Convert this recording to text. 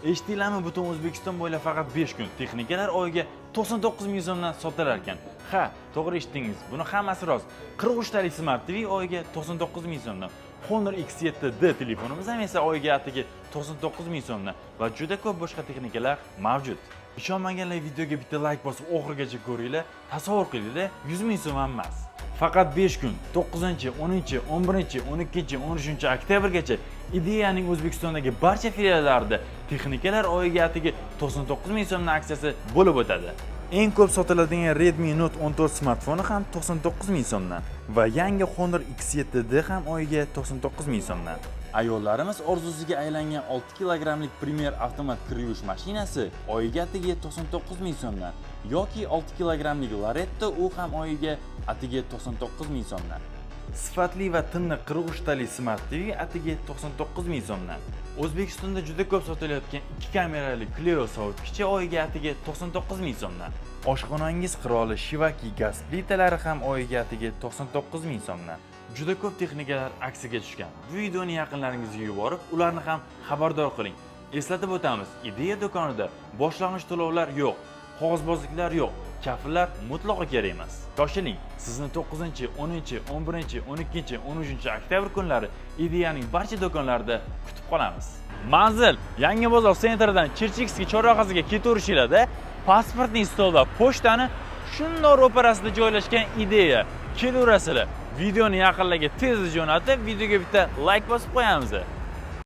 Eshitdinglarmi, butun O'zbekiston bo'ylab faqat 5 kun texnikalar oyiga 99 ming so'mdan sotilar ekan. Ha, to'g'ri eshitdingiz. Buni hammasi rost. 43 talik Smart TV oyiga 99 ming so'mdan. Honor X7D telefonimiz ham esa oyiga atigi 99 ming so'mdan va juda ko'p boshqa texnikalar mavjud. Ishonmaganlar videoga bitta like bosib oxirigacha ko'ringlar. Tasavvur qilinglar, 100 ming so'm emas. Faqat 5 kun 9, 10, 11, 12, 13 oktyabrgacha Ideyaning O'zbekistondagi barcha filiallarida texnikalar oyiga atigi 99 ming so'mning aksiyasi bo'lib o'tadi. Eng ko'p sotiladigan Redmi Note 14 smartfoni ham 99 ming so'mdan va yangi Honor X7D ham oyiga 99 ming so'mdan. Ayollarimiz orzusiga aylangan 6 kilogramlik Premier avtomat kir yuvish mashinasi oyiga atigi 99 ming so'mdan yoki 6 kilogramlik Laretto u ham oyiga atigi 99 ming so'mdan. Sifatli va tiniq 43 talik Smart TV atigi 99 ming so'mdan. O'zbekistonda juda ko'p sotilayotgan 2 kamerali Clio sovutgichi oyiga atigi 99 ming so'mdan. Oshxonangiz qiroli Shivaki gaz plitalari ham oyiga atigi 99 ming so'mdan. Juda ko'p texnikalar aksiyaga tushgan. Bu videoni yaqinlaringizga yuborib, ularni ham xabardor qiling. Eslatib o'tamiz, Ideya do'konida boshlang'ich to'lovlar yo'q, qog'ozbozliklar yo'q. Kafillar mutlaqo kerak emas. Shoshiling, sizni 9, 10, 11, 12, 13 oktyabr kunlari Ideyaning barcha do'konlarida kutib qolamiz. Manzil Yangi bozor sentridan Cherchikskiy chorrahasiga ketaverishinglarda pasportning stolida pochtani shundoq ro'parasida joylashgan Ideya. Kelaverasizlar. Videoni yaqinlarga tezda jo'natib, videoga bitta like bosib qo'yamiz.